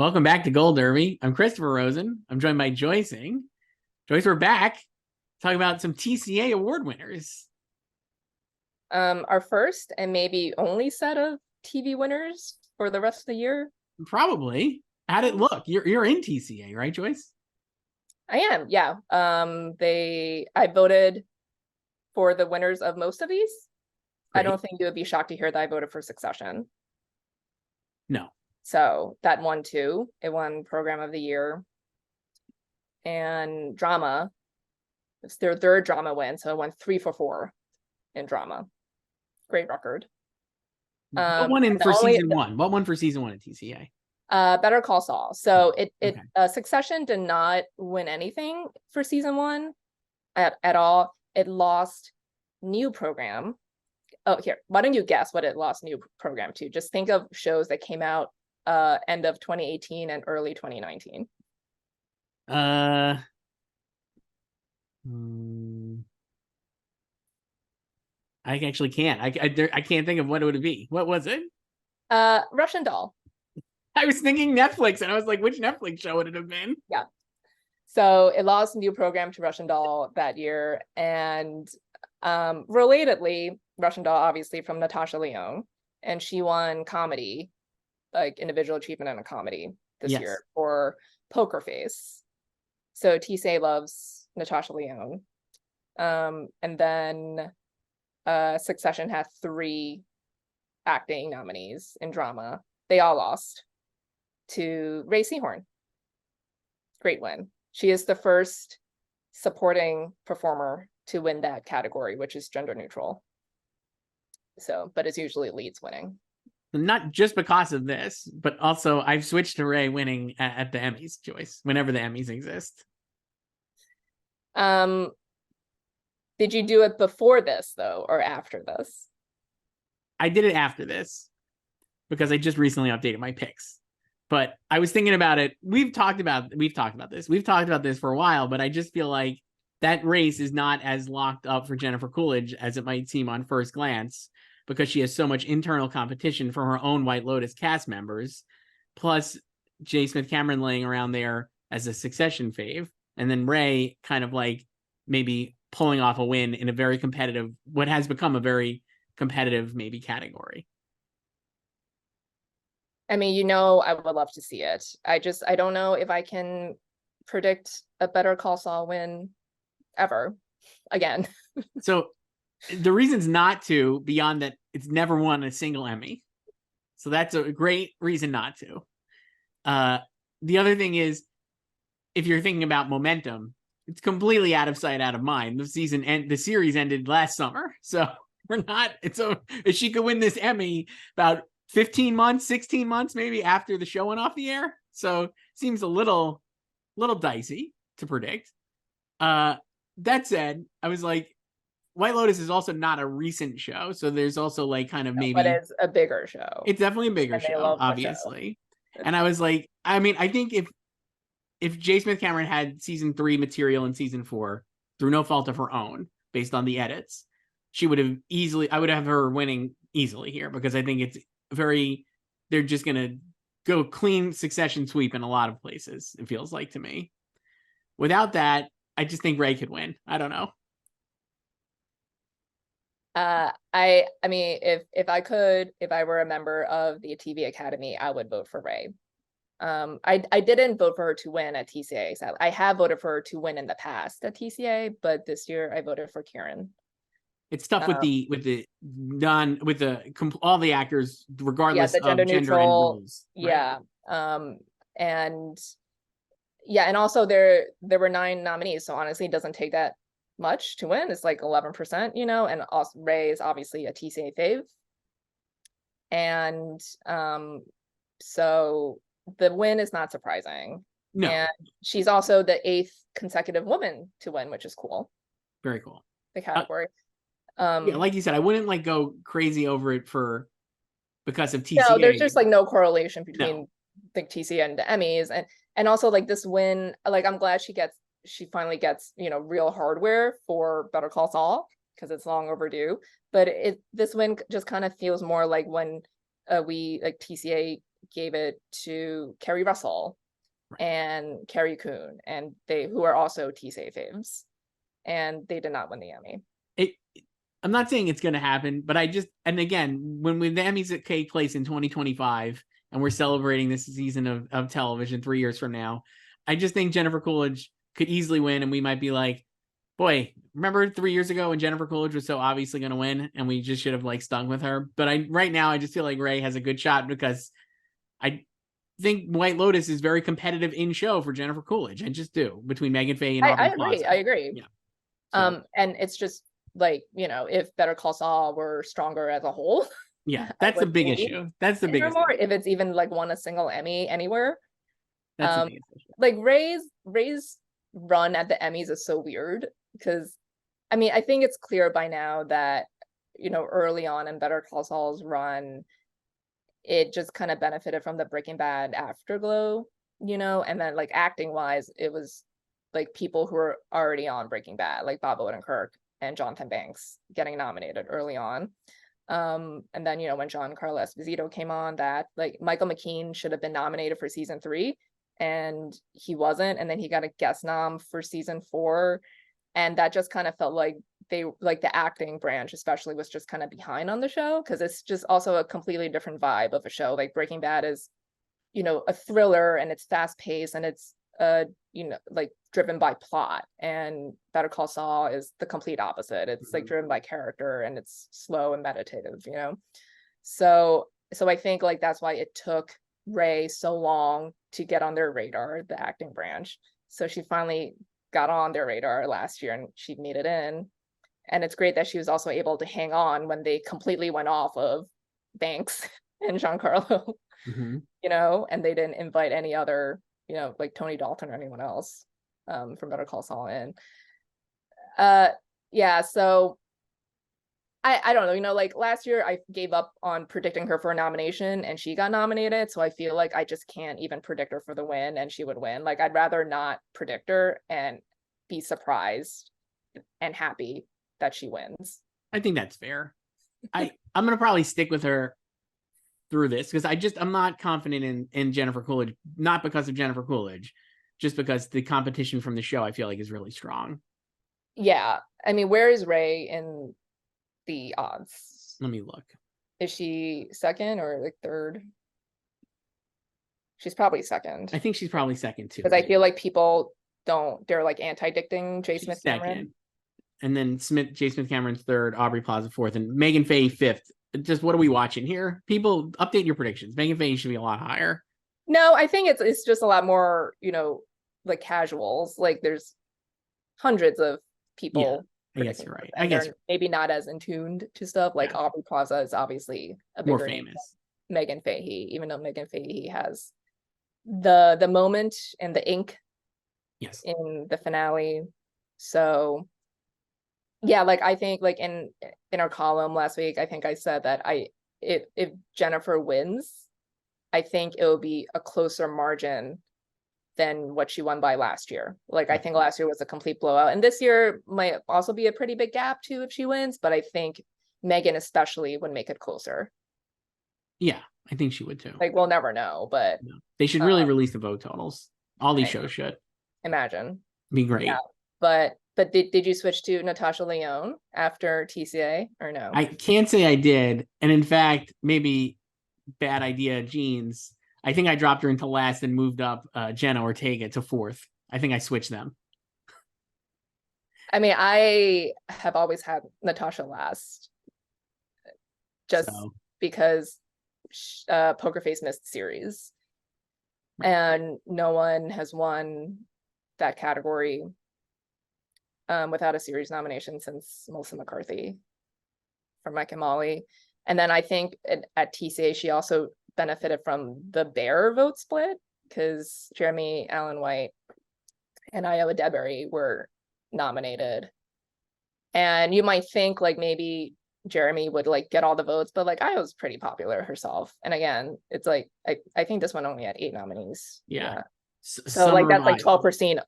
Welcome back to Gold Derby. I'm Christopher Rosen. I'm joined by Joyce. Joyce, we're back talking about some TCA award winners. Our first and maybe only set of TV winners for the rest of the year. Probably. How'd it look? You're in TCA, right, Joyce? I am, yeah. I voted for the winners of most of these. Great. I don't think you would be shocked to hear that I voted for Succession. No. So that won too. It won Program of the Year. And Drama, it's their third drama win, so it won 3 for 4 in drama. Great record. What won for season one? What won for season one at TCA? Better Call Saul. So Succession did not win anything for season one at all. It lost new program. Oh, here, why don't you guess what it lost new program to? Just think of shows that came out end of 2018 and early 2019. I actually can't. I can't think of what it would be. What was it? Russian Doll. I was thinking Netflix, and I was like, which Netflix show would it have been? Yeah. So it lost a new program to Russian Doll that year. And relatedly, Russian Doll, obviously from Natasha Lyonne, and she won comedy, like individual achievement in a comedy this year for Poker Face. So TCA loves Natasha Lyonne. And then Succession had 3 acting nominees in drama. They all lost to Rhea Seehorn. Great win. She is the first supporting performer to win that category, which is gender neutral. So, but it's usually leads winning. Not just because of this, but also I've switched to Rhea winning at the Emmys, Joyce, whenever the Emmys exist. Did you do it before this though, or after this? I did it after this because I just recently updated my picks. But I was thinking about it. We've talked about this. We've talked about this for a while, but I just feel like that race is not as locked up for Jennifer Coolidge as it might seem on first glance, because she has so much internal competition from her own White Lotus cast members, plus J. Smith-Cameron laying around there as a Succession fave, and then Rhea kind of like maybe pulling off a win in a very competitive, what has become a very competitive maybe category. I mean, I would love to see it. I don't know if I can predict a Better Call Saul win ever again. So the reasons not to, beyond that it's never won a single Emmy, so that's a great reason not to. The other thing is, if you're thinking about momentum, it's completely out of sight, out of mind. The series ended last summer, so we're not. She could win this Emmy about 15 months, 16 months maybe after the show went off the air. So seems a little dicey to predict. That said, I was like, White Lotus is also not a recent show, so there's also like kind of maybe, but it's a bigger show. It's definitely a bigger show, obviously. And I was like, I mean, I think if J. Smith-Cameron had season 3 material in season 4 through no fault of her own, based on the edits, I would have her winning easily here, because I think it's they're just going to go clean Succession sweep in a lot of places, it feels like to me. Without that, I just think Rhea could win. I don't know. I mean, if I were a member of the TV Academy, I would vote for Rhea. I didn't vote for her to win at TCA. So I have voted for her to win in the past at TCA, but this year I voted for Kieran. It's tough with all the actors, regardless of gender and rules. Yeah. Right? And also there were 9 nominees, so honestly, it doesn't take that much to win. It's like 11%, and also Rhea is obviously a TCA fave. And so the win is not surprising. No. And she's also the 8th consecutive woman to win, which is cool. Very cool. The category. Yeah, like you said, I wouldn't like go crazy over it because of TCA. No, there's just like no correlation between the TCA and the Emmys, and also like this win, like I'm glad she finally gets real hardware for Better Call Saul, because it's long overdue. But this win just kind of feels more like when we like TCA gave it to Kerry Russell Right. and Carrie Coon, and who are also TCA faves, and they did not win the Emmy. I'm not saying it's going to happen, but and again, when the Emmys take place in 2025 and we're celebrating this season of television 3 years from now, I just think Jennifer Coolidge could easily win, and we might be like, boy, remember 3 years ago when Jennifer Coolidge was so obviously going to win and we just should have like stung with her. But right now I just feel like Ray has a good shot because I think White Lotus is very competitive in show for Jennifer Coolidge. I just do, between Megan Faye and Aubrey Plaza. I agree. Yeah. So, and it's just like, if Better Call Saul were stronger as a whole. Yeah, that's the big issue. That's the biggest issue. If it's even like won a single Emmy anywhere. That's the biggest issue. Like Ray's run at the Emmys is so weird because I think it's clear by now that, early on in Better Call Saul's run, it just kind of benefited from the Breaking Bad afterglow, and then like acting wise, it was like people who were already on Breaking Bad, like Bob Odenkirk and Jonathan Banks getting nominated early on. And then, when Giancarlo Esposito came on, that like Michael McKean should have been nominated for season 3 and he wasn't. And then he got a guest nom for season 4. And that just kind of felt like the acting branch especially was just kind of behind on the show, because it's just also a completely different vibe of a show. Like Breaking Bad is, a thriller and it's fast paced and it's like driven by plot, and Better Call Saul is the complete opposite. It's like driven by character and it's slow and meditative, so I think like that's why it took Ray so long to get on their radar, the acting branch. So she finally got on their radar last year and she made it in, and it's great that she was also able to hang on when they completely went off of Banks and Giancarlo. And they didn't invite any other, like Tony Dalton or anyone else from Better Call Saul in. So I don't know, like last year I gave up on predicting her for a nomination and she got nominated, so I feel like I just can't even predict her for the win and she would win. Like I'd rather not predict her and be surprised and happy that she wins. I think that's fair. I'm gonna probably stick with her through this because I'm not confident in Jennifer Coolidge, not because of Jennifer Coolidge, just because the competition from the show I feel like is really strong. Yeah, where is Ray in the odds? Let me look. Is she second or like third? She's probably second. I think she's probably second too. Because I feel like people they're like anti-dicting J. Smith Cameron. And then J. Smith Cameron's third, Aubrey Plaza fourth, and Megan Faye fifth. Just what are we watching here? People, update your predictions. Megan Faye should be a lot higher. No, I think it's just a lot more, like casuals. Like there's hundreds of people. Yeah, I guess you're right. I guess maybe not as in tuned to stuff. Like Aubrey Plaza is obviously a bigger more famous. Megan Fahey, even though Megan Fahey has the moment and the ink. Yes. In the finale. So yeah, like I think like in our column last week, I think I said that if Jennifer wins, I think it will be a closer margin than what she won by last year. Like I think last year was a complete blowout, and this year might also be a pretty big gap too if she wins, but I think Megan especially would make it closer. Yeah, I think she would too. Like we'll never know, but they should really release the vote totals. All these shows should. Imagine. Be great. Yeah, but did you switch to Natasha Lyonne after TCA or no? I can't say I did. And in fact, maybe bad idea, Jeans. I think I dropped her into last and moved up Jenna Ortega to fourth. I think I switched them. I have always had Natasha last. Just because Poker Face missed series. Right. And no one has won that category without a series nomination since Melissa McCarthy for Mike and Molly. And then I think at TCA she also benefited from the Bear vote split because Jeremy Allen White and Iowa Deberry were nominated. And you might think like maybe Jeremy would like get all the votes, but like Iowa's pretty popular herself. And again, it's like I think this one only had 8 nominees. Yeah. So like that's like 12%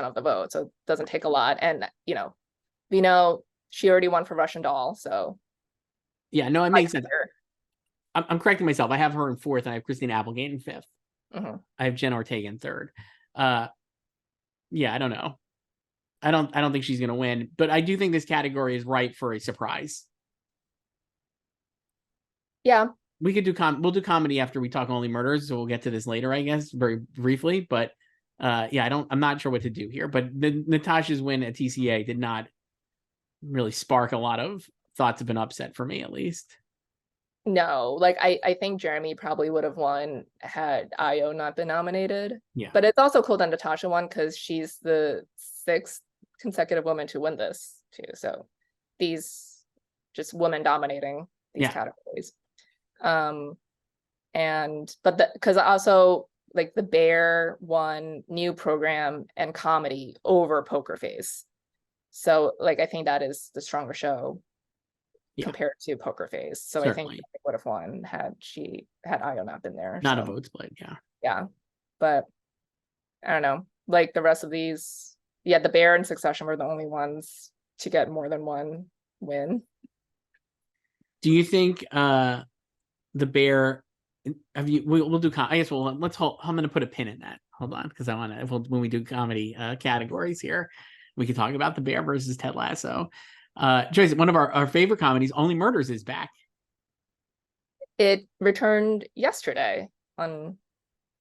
of the vote. So it doesn't take a lot. And we know she already won for Russian Doll. So yeah, no, it makes sense. I'm correcting myself. I have her in fourth, and I have Christina Applegate in fifth. Mhm. I have Jen Ortega in third. Yeah, I don't know. I don't think she's gonna win, but I do think this category is ripe for a surprise. Yeah. We could do we'll do comedy after we talk Only Murders, so we'll get to this later, I guess, very briefly. But yeah, I'm not sure what to do here. But Natasha's win at TCA did not really spark a lot of thoughts of an upset for me, at least. No, like I think Jeremy probably would have won had Io not been nominated. Yeah. But it's also cool that Natasha won because she's the 6th consecutive woman to win this too. So these just women dominating these categories. And but because also like the Bear won new program and comedy over Poker Face. So like I think that is the stronger show compared to Poker Face. So Certainly. I think they would have won had Io not been there. Not a vote split, yeah. Yeah. But I don't know. Like the rest of these, yeah, the Bear and Succession were the only ones to get more than one win. Do you think the Bear have you we'll do I guess let's hold I'm gonna put a pin in that. Hold on, because I want to when we do comedy categories here, we can talk about the Bear versus Ted Lasso. Joyce, one of our favorite comedies, Only Murders, is back. It returned yesterday on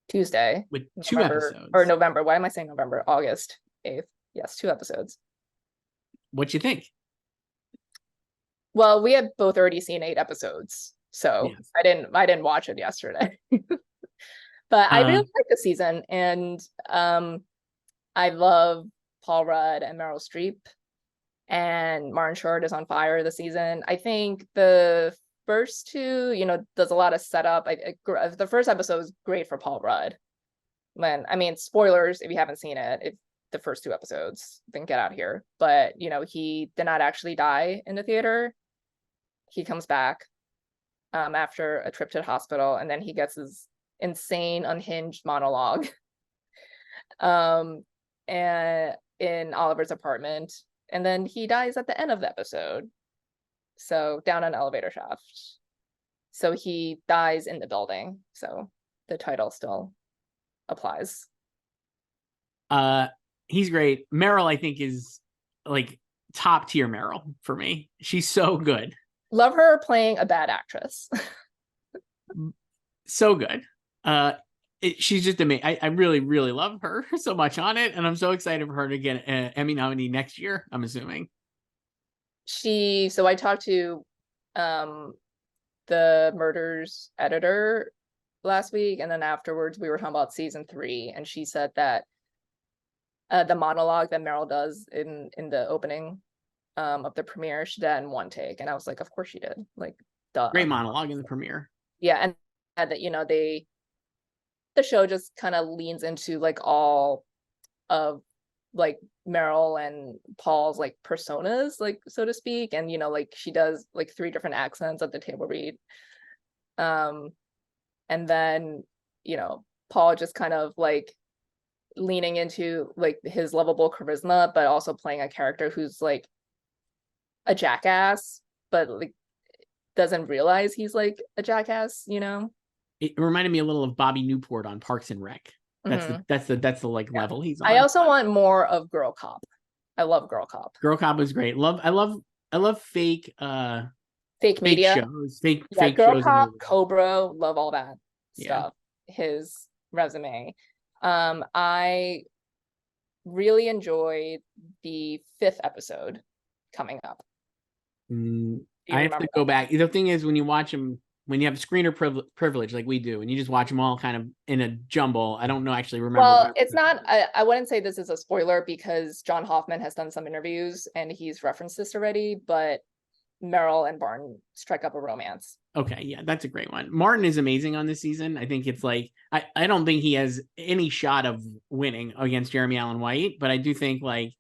Tuesday with 2 episodes. Or November. Why am I saying November? August 8th. Yes, 2 episodes. What you think? Well, we had both already seen 8 episodes, so yes. I didn't watch it yesterday. But I really like the season, and I love Paul Rudd and Meryl Streep, and Martin Short is on fire this season. I think the first 2, does a lot of setup. The first episode is great for Paul Rudd. Spoilers if you haven't seen it, the first 2 episodes, then get out here. But he did not actually die in the theater. He comes back after a trip to the hospital, and then he gets his insane unhinged monologue and in Oliver's apartment, and then he dies at the end of the episode, so down an elevator shaft. So he dies in the building, so the title still applies. He's great. Meryl, I think, is like top tier Meryl for me. She's so good. Love her playing a bad actress. So good. She's just amazing. I really, really love her so much on it, and I'm so excited for her to get an Emmy nominee next year, I'm assuming. So I talked to the Murders editor last week, and then afterwards we were talking about season 3, and she said that the monologue that Meryl does in the opening of the premiere, she did in 1 take, and I was like, of course she did. Like, duh. Great monologue in the premiere. Yeah, and that the show just kind of leans into like all of like Meryl and Paul's like personas, like, so to speak, and like she does like 3 different accents at the table read, and then Paul just kind of like leaning into like his lovable charisma, but also playing a character who's like a jackass, but like doesn't realize he's like a jackass. It reminded me a little of Bobby Newport on Parks and Rec. That's the like level he's on. I also want more of Girl Cop. I love Girl Cop. Girl Cop is great. I love fake media shows. Fake Girl shows. Cop, Cobra, love all that stuff. His resume. I really enjoyed the 5th episode coming up. I have to go back. The thing is, when you watch them, when you have screener privilege like we do, and you just watch them all kind of in a jumble, I don't know actually remember. Well, it's not. I wouldn't say this is a spoiler because John Hoffman has done some interviews and he's referenced this already. But Meryl and Barton strike up a romance. Okay, yeah, that's a great one. Martin is amazing on this season. I think it's like I don't think he has any shot of winning against Jeremy Allen White, but I do think like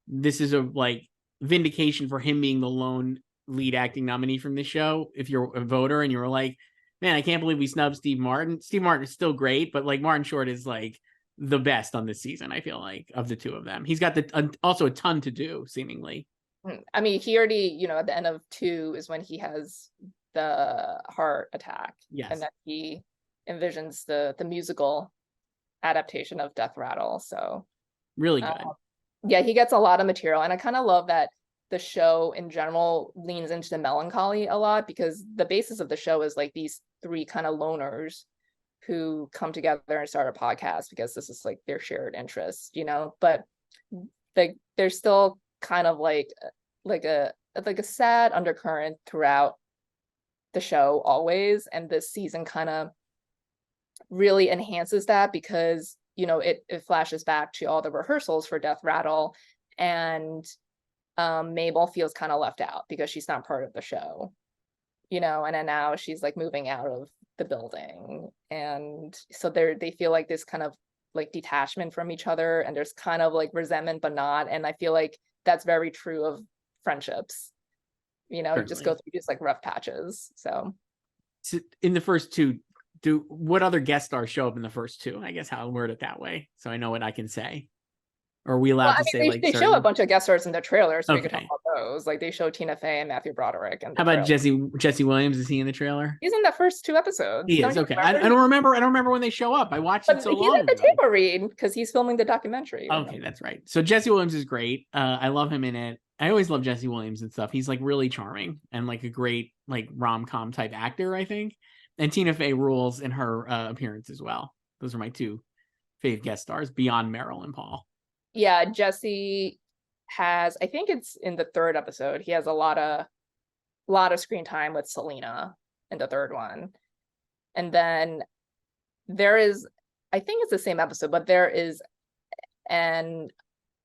this is a like vindication for him being the lone lead acting nominee from this show. If you're a voter and you're like, man, I can't believe we snubbed Steve Martin. Steve Martin is still great, but like Martin Short is like the best on this season, I feel like, of the 2 of them. He's got also a ton to do, seemingly. He already, at the end of 2 is when he has the heart attack. Yes. And that he envisions the musical adaptation of Death Rattle. So really good. Yeah, he gets a lot of material, and I kind of love that the show in general leans into the melancholy a lot, because the basis of the show is like these three kind of loners who come together and start a podcast because this is like their shared interest, but there's still kind of like a sad undercurrent throughout the show always, and this season kind of really enhances that, because it flashes back to all the rehearsals for Death Rattle, and Mabel feels kind of left out because she's not part of the show, and then now she's like moving out of the building, and so they feel like this kind of like detachment from each other, and there's kind of like resentment but not, and I feel like that's very true of friendships, Certainly. just go through these like rough patches. So in the first two, what other guest stars show up in the first two? I guess I'll word it that way so I know what I can say. Or are we allowed to say they show a bunch of guest stars in the trailer, so we could talk about those. Like they show Tina Fey and Matthew Broderick. And how about Jesse Williams? Is he in the trailer? He's in the first two episodes. He is. Okay. I don't remember when they show up. I watched it so long ago. He's at the table read because he's filming the documentary. Okay, that's right. So Jesse Williams is great. I love him in it. I always love Jesse Williams and stuff. He's like really charming and like a great like rom-com type actor, I think. And Tina Fey rules in her appearance as well. Those are my two fave guest stars beyond Meryl and Paul. Yeah, Jesse has, I think it's in the third episode, he has a lot of screen time with Selena in the third one. And then there is, I think it's the same episode, but there is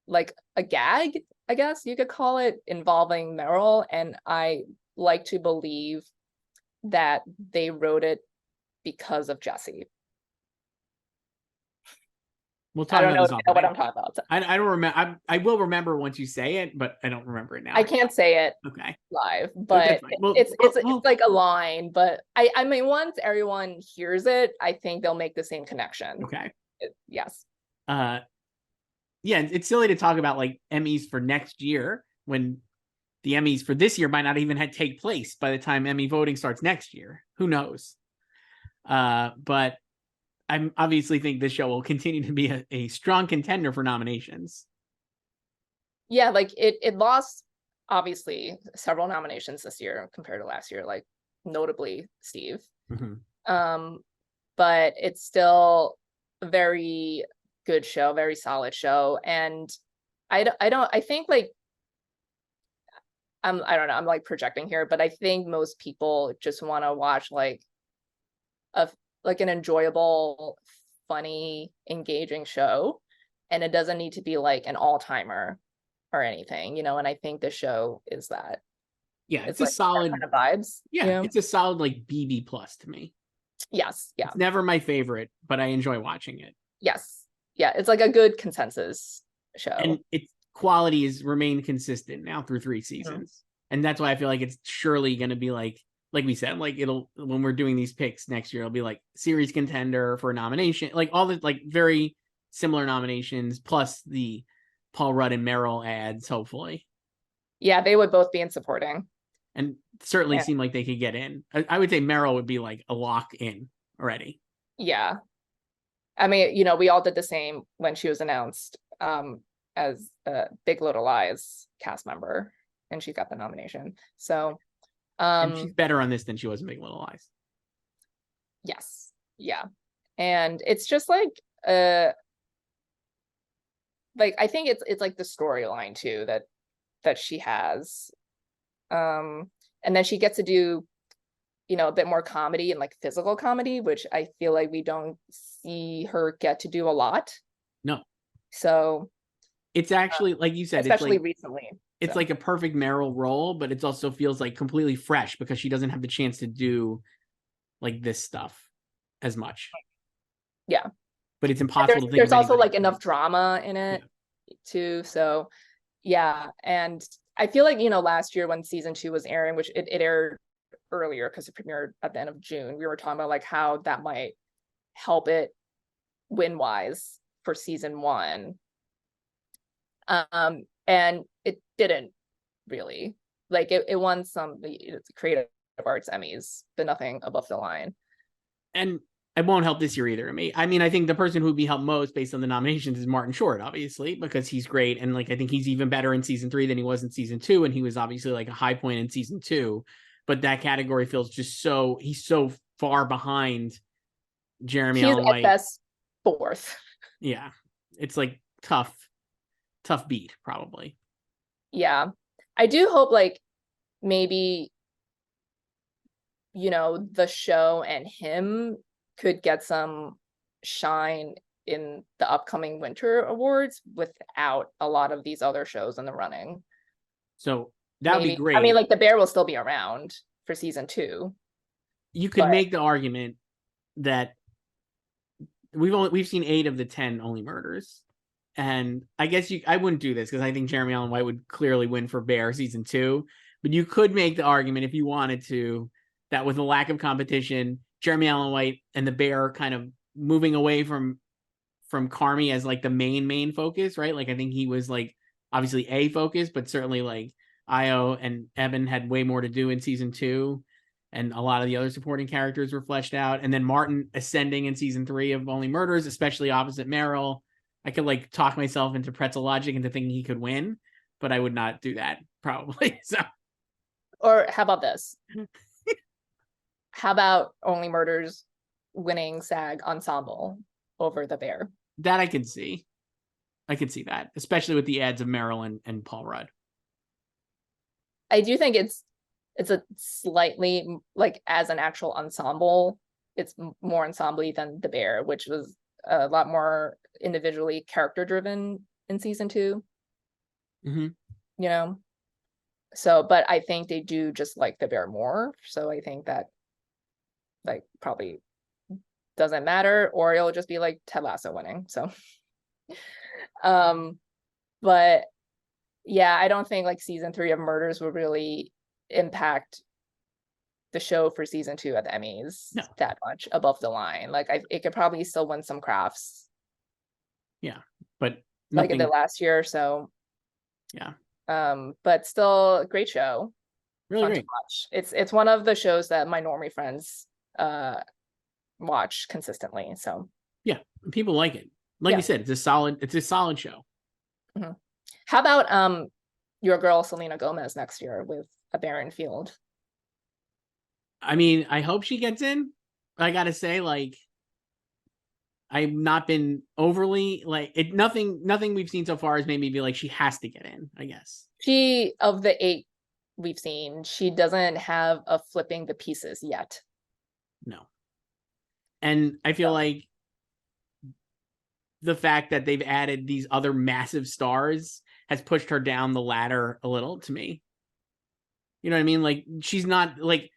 like a gag, I guess you could call it, involving Meryl, and I like to believe that they wrote it because of Jesse. We'll talk I don't about know, this what I'm talking about. I don't remember. I will remember once you say it, but I don't remember it now. I can't say it live, but it's like a line. But I mean, once everyone hears it, I think they'll make the same connection. Okay. Yes. Yeah, it's silly to talk about like Emmys for next year when the Emmys for this year might not even take place by the time Emmy voting starts next year. Who knows? But I obviously think this show will continue to be a strong contender for nominations. Yeah, like it lost obviously several nominations this year compared to last year, like notably Steve. Mm-hmm. But it's still a very good show, very solid show, and I think like I don't know, I'm like projecting here, but I think most people just want to watch like an enjoyable, funny, engaging show, and it doesn't need to be like an all-timer or anything, and I think the show is that. Yeah, it's a like solid kind of vibes. Yeah, it's a solid like BB plus to me. Yes, yeah. It's never my favorite, but I enjoy watching it. Yes. Yeah, it's like a good consensus show. And its quality has remained consistent now through 3 seasons. Mm-hmm. And that's why I feel like it's surely going to be like we said, like when we're doing these picks next year, it'll be like series contender for a nomination, like all the like very similar nominations, plus the Paul Rudd and Meryl ads, hopefully. Yeah, they would both be in supporting. And certainly seem like they could get in. I would say Meryl would be like a lock in already. Yeah. I mean, we all did the same when she was announced as a Big Little Lies cast member, and she got the nomination. So and she's better on this than she was in Big Little Lies. Yes. Yeah. And it's just like I think it's like the storyline too that she has. And then she gets to do a bit more comedy and like physical comedy, which I feel like we don't see her get to do a lot. No. So it's actually like you said, especially it's like, recently. It's like a perfect Meryl role, but it also feels like completely fresh because she doesn't have the chance to do like this stuff as much. Yeah. But it's impossible to think there's also like enough drama in it too. So yeah. And I feel like, last year when season 2 was airing, which it aired earlier because it premiered at the end of June, we were talking about like how that might help it win wise for season 1. And it didn't really. Like it won some creative arts Emmys, but nothing above the line. And it won't help this year either. I mean, I think the person who'd be helped most based on the nominations is Martin Short, obviously, because he's great. And like, I think he's even better in season 3 than he was in season 2. And he was obviously like a high point in season 2. But that category feels just he's so far behind Jeremy He's Allen at White. best 4th. Yeah. It's like tough beat, probably. Yeah. I do hope like maybe, the show and him could get some shine in the upcoming winter awards without a lot of these other shows in the running. So that would be great. I mean, like The Bear will still be around for season 2. You could make the argument that we've seen 8 of the 10 Only Murders. And I guess I wouldn't do this because I think Jeremy Allen White would clearly win for Bear season 2. But you could make the argument if you wanted to that with a lack of competition, Jeremy Allen White and The Bear kind of moving away from Carmy as like the main focus, right? Like I think he was like obviously a focus, but certainly like Io and Evan had way more to do in season 2. And a lot of the other supporting characters were fleshed out. And then Martin ascending in season 3 of Only Murders, especially opposite Meryl. I could like talk myself into pretzel logic into thinking he could win, but I would not do that probably. So, or how about this? How about Only Murders winning SAG Ensemble over The Bear? That I could see. I could see that, especially with the ads of Meryl and Paul Rudd. I do think it's a slightly like as an actual ensemble, it's more ensemble-y than The Bear, which was a lot more individually character driven in season 2. Mm-hmm. So, but I think they do just like The Bear more. So I think that like probably doesn't matter, or it'll just be like Ted Lasso winning. So, but yeah, I don't think like season 3 of Murders will really impact the show for season 2 at the Emmys that much above the line. Like it could probably still win some crafts. Yeah, but nothing... like in the last year or so. Yeah. But still a great show. Really Fun great. to watch. It's one of the shows that my normie friends watch consistently. So yeah, people like it. Like you said, it's a solid show. Mm-hmm. How about your girl Selena Gomez next year with A Barren Field? I mean, I hope she gets in. I gotta say, like, I've not been overly like it. Nothing we've seen so far has made me be like she has to get in. I guess she, of the 8 we've seen, she doesn't have a flipping the pieces yet. No, and I feel like the fact that they've added these other massive stars has pushed her down the ladder a little to me. You know what I mean? Like she's not like.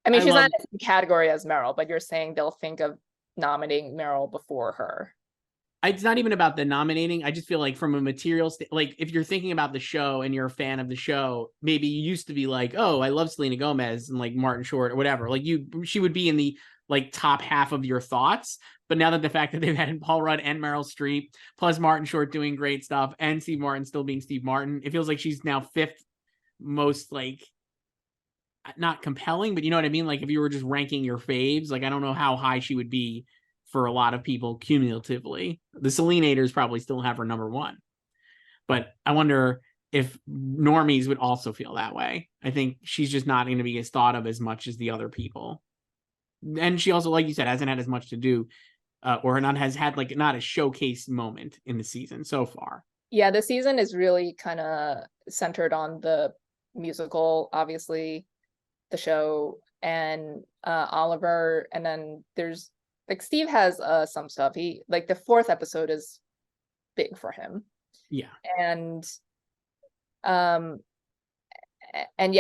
I mean, she's not in the same category as Meryl, but you're saying they'll think of nominating Meryl before her. It's not even about the nominating. I just feel like from a material like if you're thinking about the show and you're a fan of the show, maybe you used to be like, oh, I love Selena Gomez and like Martin Short or whatever. Like she would be in the like top half of your thoughts. But now that the fact that they've had Paul Rudd and Meryl Streep, plus Martin Short doing great stuff and Steve Martin still being Steve Martin, it feels like she's now 5th most like not compelling, but you know what I mean? Like if you were just ranking your faves, like I don't know how high she would be for a lot of people cumulatively. The Selenators probably still have her number 1. But I wonder if normies would also feel that way. I think she's just not going to be as thought of as much as the other people. And she also, like you said, hasn't had as much to do or has had like not a showcase moment in the season so far. Yeah, the season is really kind of centered on the musical, obviously, the show, and Oliver, and then there's like Steve has some stuff. He like the 4th episode is big for him. Yeah. And yeah,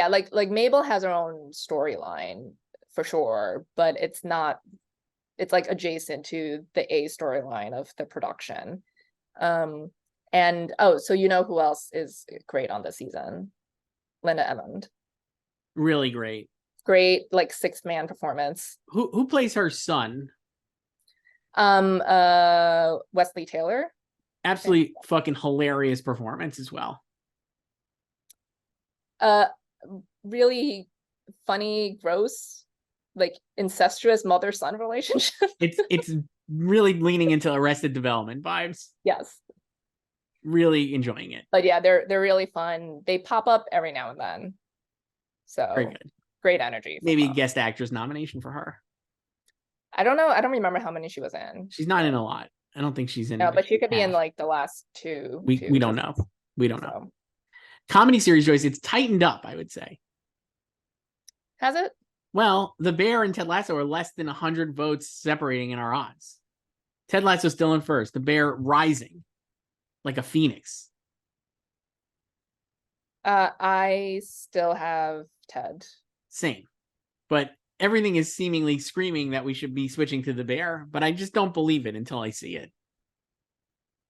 like Mabel has her own storyline for sure, but it's like adjacent to the A storyline of the production. And so you know who else is great on this season? Linda Emond. Really great. Great, like 6th man performance. Who plays her son? Wesley Taylor. Absolutely fucking hilarious performance as well. Really funny, gross, like incestuous mother-son relationship. It's really leaning into Arrested Development vibes. Yes. Really enjoying it. But yeah, they're really fun. They pop up every now and then. So very good. Great energy. Maybe a guest actress nomination for her. I don't know. I don't remember how many she was in. She's not in a lot. I don't think she's in. No, but she could be in like the last two. We don't know. We don't know. So. Comedy series, Joyce, it's tightened up, I would say. Has it? Well, The Bear and Ted Lasso are less than 100 votes separating in our odds. Ted Lasso still in first. The Bear rising like a phoenix. I still have Ted. Same. But everything is seemingly screaming that we should be switching to The Bear, but I just don't believe it until I see it.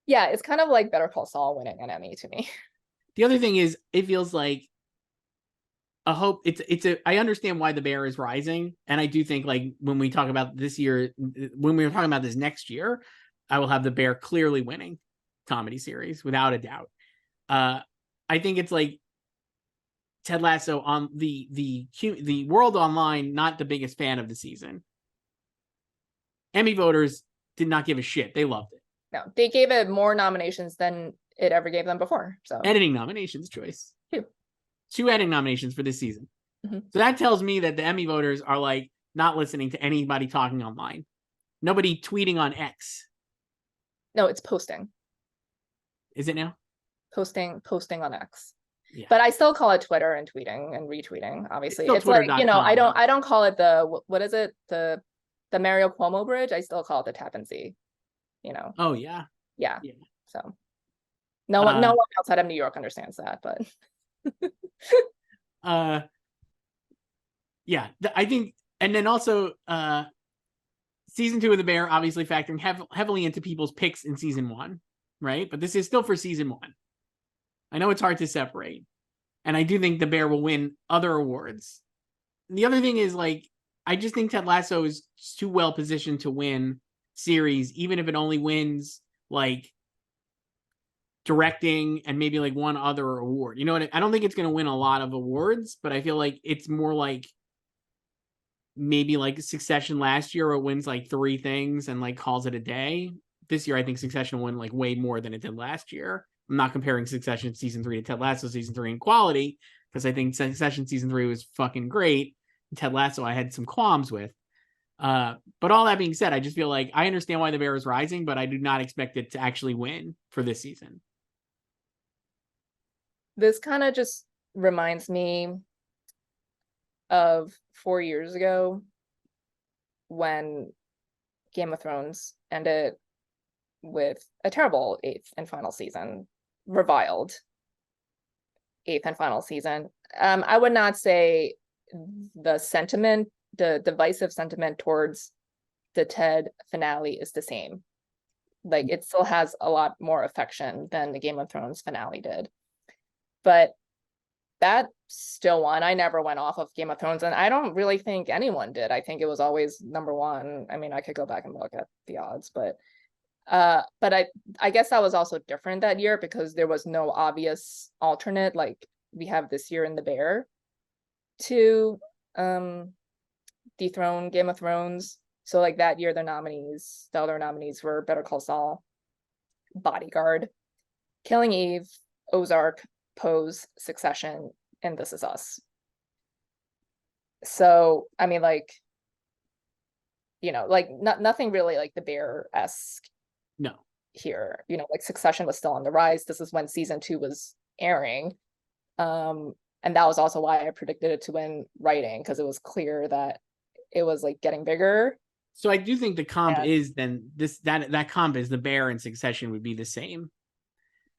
Yeah, it's kind of like Better Call Saul winning an Emmy to me. The other thing is, it feels like a hope. I understand why The Bear is rising, and I do think like when we talk about this year, when we were talking about this next year, I will have The Bear clearly winning comedy series without a doubt. I think it's like Ted Lasso on the world online, not the biggest fan of the season. Emmy voters did not give a shit. They loved it. No, they gave it more nominations than it ever gave them before. So editing nominations, Joyce. Two editing nominations for this season. Mm-hmm. So that tells me that the Emmy voters are like not listening to anybody talking online. Nobody tweeting on X. No, it's posting. Is it now? Posting on X. Yeah. But I still call it Twitter and tweeting and retweeting. Obviously, it's like, you know, I don't call it the, what is it, the Mario Cuomo bridge. I still call it the Tappan Zee. You know. Oh yeah. Yeah. So no one outside of New York understands that, but yeah, I think, and then also season 2 of The Bear obviously factoring heavily into people's picks in season 1, right? But this is still for season 1. I know it's hard to separate, and I do think The Bear will win other awards. And the other thing is, like, I just think Ted Lasso is too well positioned to win series, even if it only wins like directing and maybe like one other award. You know what? I don't think it's going to win a lot of awards, but I feel like it's more like maybe like Succession last year, where it wins like 3 things and like calls it a day. This year, I think Succession won like way more than it did last year. I'm not comparing Succession season 3 to Ted Lasso season 3 in quality, because I think Succession season 3 was fucking great. Ted Lasso, I had some qualms with. But all that being said, I just feel like I understand why The Bear is rising, but I do not expect it to actually win for this season. This kind of just reminds me of 4 years ago when Game of Thrones ended with a terrible 8th and final season, reviled 8th and final season. I would not say the sentiment, the divisive sentiment towards the Ted finale is the same. Like, it still has a lot more affection than the Game of Thrones finale did. But that still won. I never went off of Game of Thrones, and I don't really think anyone did. I think it was always number 1. I mean, I could go back and look at the odds, but I guess that was also different that year because there was no obvious alternate like we have this year in The Bear to dethrone Game of Thrones. So like that year, the other nominees were Better Call Saul, Bodyguard, Killing Eve, Ozark, Pose, Succession, and This Is Us. So I mean, like, you know, like nothing really like The Bear-esque. No. Here, you know, like Succession was still on the rise. This is when season 2 was airing. And that was also why I predicted it to win writing, because it was clear that it was like getting bigger. So I do think the comp is then that comp is The Bear and Succession would be the same.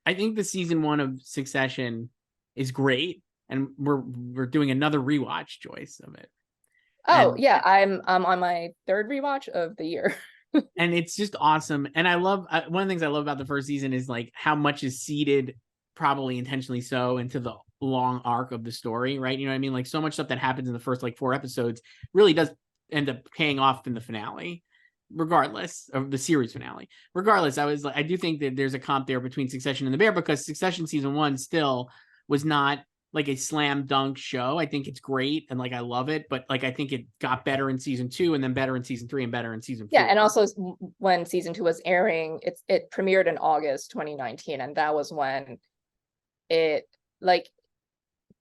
I think the season 1 of Succession is great, and we're doing another rewatch, Joyce, of it. Oh, and yeah, I'm on my 3rd rewatch of the year. And it's just awesome. And I love one of the things I love about the first season is like how much is seeded, probably intentionally so, into the long arc of the story, right? You know what I mean? Like so much stuff that happens in the first like 4 episodes really does end up paying off in the finale, regardless of the series finale. Regardless, I do think that there's a comp there between Succession and The Bear, because Succession season 1 still was not like a slam dunk show. I think it's great and like I love it, but like I think it got better in season 2 and then better in season 3 and better in season 4. Yeah, and also when season 2 was airing, it premiered in August 2019, and that was when it like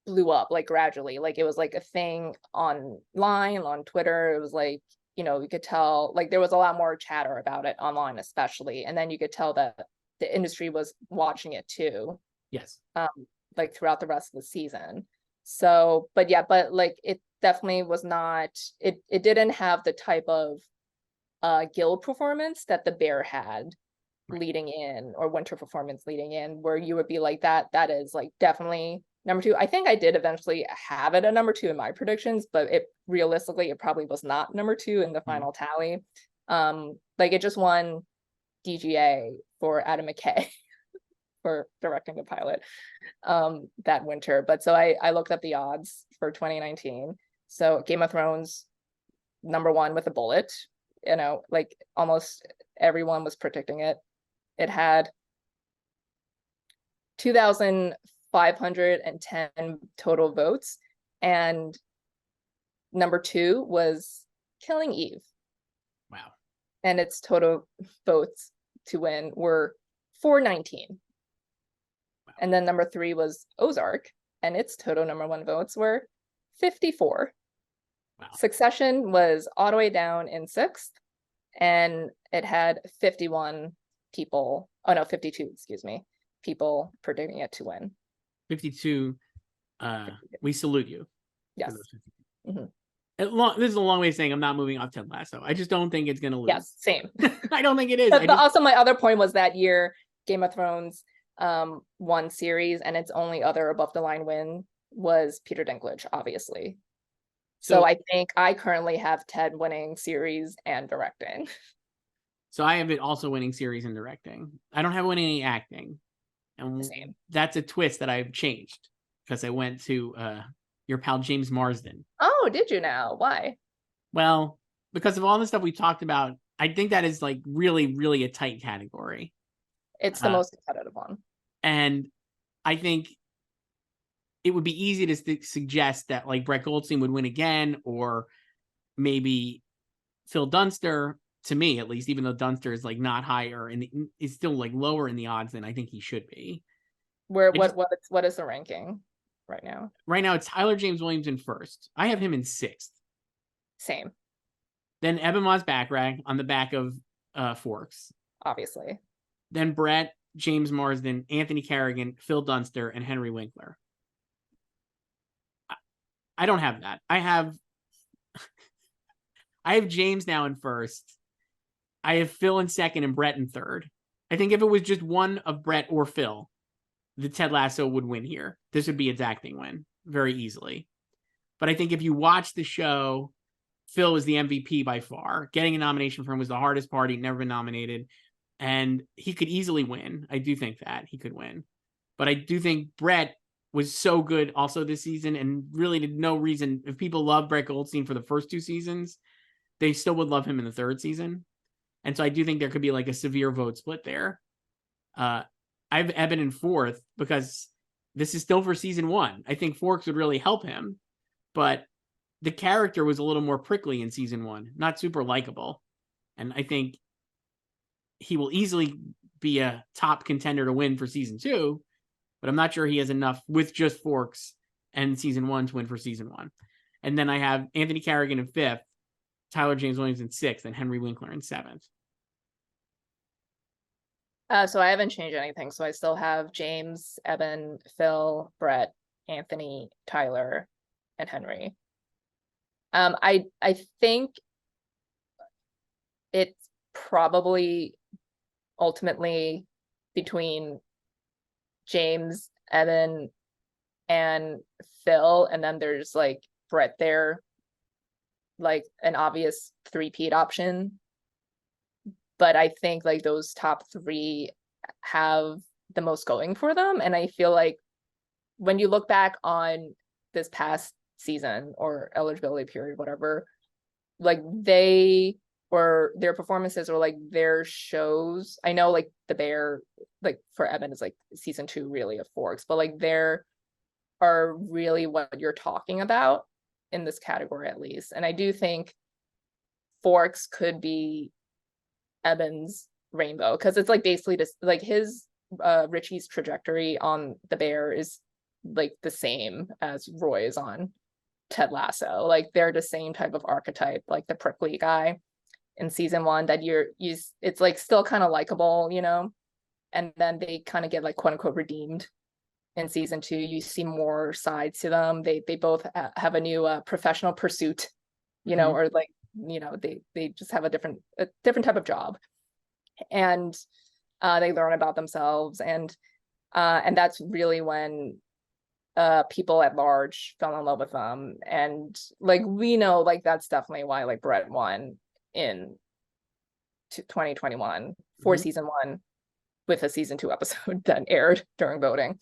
blew up like gradually. Like it was like a thing online on Twitter. It was like, you know, you could tell like there was a lot more chatter about it online, especially, and then you could tell that the industry was watching it too. Yes. Like throughout the rest of the season. So, but yeah, but like it definitely was not. It didn't have the type of guild performance that the Bear had leading in, or winter performance leading in, where you would be like that is like definitely number 2. I think I did eventually have it at number 2 in my predictions, but it realistically it probably was not number 2 in the final tally. Like it just won DGA for Adam McKay for directing the pilot that winter. But so I looked up the odds for 2019. So Game of Thrones number 1 with a bullet, you know, like almost everyone was predicting it. It had 2,510 total votes, and number 2 was Killing Eve. Wow. And its total votes to win were 419. Wow. And then number 3 was Ozark, and its total number 1 votes were 54. Wow. Succession was all the way down in 6th, and it had 51 people. Oh no, 52, excuse me, people predicting it to win. 52. We salute you. Yes. Mm-hmm. This is a long way of saying I'm not moving off Ted Lasso. I just don't think it's going to lose. Yes, same. I don't think it is. But also my other point was that year Game of Thrones won series, and its only other above the line win was Peter Dinklage, obviously. So I think I currently have Ted winning series and directing. So I have it also winning series and directing. I don't have winning any acting. And same. That's a twist that I've changed because I went to your pal James Marsden. Oh, did you now? Why? Well, because of all the stuff we talked about, I think that is like really, really a tight category. It's the most competitive one. And I think it would be easy to suggest that like Brett Goldstein would win again, or maybe Phil Dunster, to me at least, even though Dunster is like not higher and is still like lower in the odds than I think he should be. What is the ranking right now? Right now it's Tyler James Williams in 1st. I have him in 6th. Same. Then Eben Moss-Bachrach on the back of Forks. Obviously. Then Brett, James Marsden, Anthony Carrigan, Phil Dunster, and Henry Winkler. I don't have that. I have James now in 1st. I have Phil in 2nd and Brett in 3rd. I think if it was just one of Brett or Phil, the Ted Lasso would win here. This would be its acting win very easily. But I think if you watch the show, Phil is the MVP by far. Getting a nomination for him was the hardest part. He'd never been nominated. And he could easily win. I do think that he could win. But I do think Brett was so good also this season, and really did no reason. If people love Brett Goldstein for the first 2 seasons, they still would love him in the 3rd season. And so I do think there could be like a severe vote split there. I have Eben in 4th because this is still for season 1. I think Forks would really help him, but the character was a little more prickly in season 1, not super likable. And I think he will easily be a top contender to win for season 2, but I'm not sure he has enough with just Forks and season 1 to win for season 1. And then I have Anthony Carrigan in 5th, Tyler James Williams in 6th, and Henry Winkler in 7th. So I haven't changed anything. So I still have James, Eben, Phil, Brett, Anthony, Tyler, and Henry. I think it's probably ultimately between James, Eben, and Phil, and then there's like Brett there, like an obvious 3-peat option. But I think like those top 3 have the most going for them. And I feel like when you look back on this past season or eligibility period, whatever, like their performances or like their shows, I know like The Bear, like for Eben is like season 2 really of Forks, but like their are really what you're talking about in this category, at least. And I do think Forks could be Evan's rainbow, because it's like basically just like his Richie's trajectory on The Bear is like the same as Roy's on Ted Lasso. Like they're the same type of archetype, like the prickly guy in season 1 that it's like still kind of likable, you know, and then they kind of get like quote unquote redeemed in season 2. You see more sides to them. They both have a new professional pursuit, you know, or like, you know, they just have a different type of job, and they learn about themselves, and that's really when people at large fell in love with them. And like we know, like that's definitely why like Brett won in 2021 for season 1 with a season 2 episode that aired during voting.